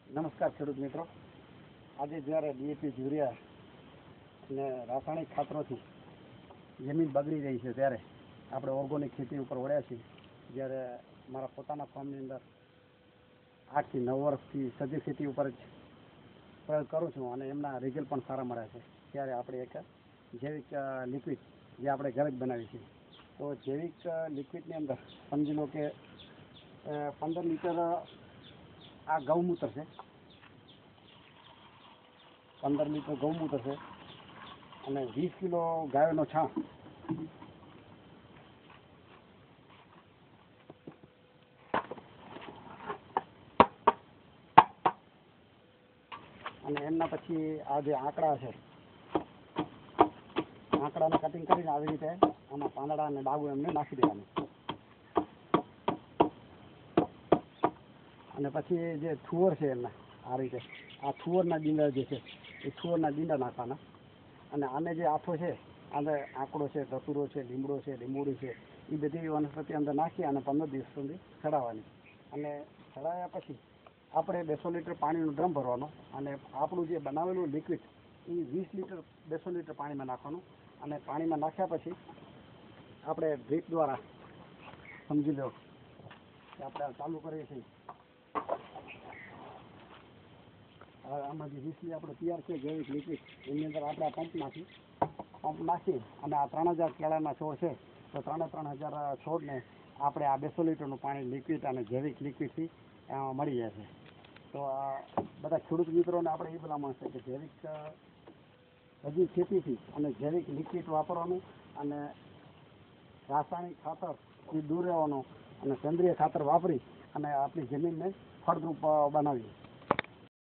નમસ્કાર ખેડૂત મિત્રો. આજે જ્યારે ડીએપી યુરિયા અને રાસાયણિક ખાતરોથી જમીન બગડી રહી છે ત્યારે આપણે ઓર્ગોનિક ખેતી ઉપર વળ્યા છીએ. જ્યારે મારા પોતાના ફાર્મની અંદર 8 થી 9 વર્ષથી સજ્જ ખેતી ઉપર જ પ્રયોગ કરું છું અને એમના રિઝલ્ટ પણ સારા મળ્યા છે. ત્યારે આપણે એક જૈવિક લિક્વિડ જે આપણે ઘરે જ બનાવી છીએ, તો જૈવિક લિક્વિડની અંદર સમજી લો કે 15 લીટર આ ગૌમૂત્ર છે, 15 લીટર ગૌમૂત્ર છે અને 20 કિલો ગાયોનો છાણ અને એમના પછી આ જે આંકડા છે, આંકડાને કટિંગ કરીને આવી રીતે આમાં પાંદડા અને ડાઘું એમને નાખી દેવાનું. અને પછી જે થુવર છે એમના આ રીતે આ થુવરના ડીંડા જે છે એ થુવરના ડીંડા નાખવાના. અને આને જે આથો છે, આને આંકડો છે, ધતુરો છે, લીમડો છે, લીંબોડી છે, એ બધી વનસ્પતિ અંદર નાખી અને 15 દિવસ સુધી ચડાવવાની. અને ચડાવ્યા પછી આપણે 200 લીટર પાણીનો ડ્રમ ભરવાનો અને આપણું જે બનાવેલું લિક્વિડ એ 20 લીટર 200 લીટર પાણીમાં નાખવાનું. અને પાણીમાં નાખ્યા પછી આપણે ડ્રીપ દ્વારા સમજી લો કે આપણે ચાલુ કરીએ છીએ. આમાં જે 20 આપણે તૈયાર છે જૈવિક લિક્વિડ, એની અંદર આપણે આ પંપ નાખી અને આ 3000 કેળાના છોડ છે, તો 3000 છોડને આપણે આ 200 લીટરનું પાણી લિક્વિડ અને જૈવિક લિક્વિડથી મળી જાય છે. તો આ બધા ખેડૂત મિત્રોને આપણે એ ભલામણ છે કે જૈવિક હજી ખેતીથી અને જૈવિક લિક્વિડ વાપરવાનું અને રાસાયણિક ખાતરથી દૂર રહેવાનું અને સેન્દ્રિય ખાતર વાપરી અને આપણી જમીનને ફળદ્રુપ બનાવીએ.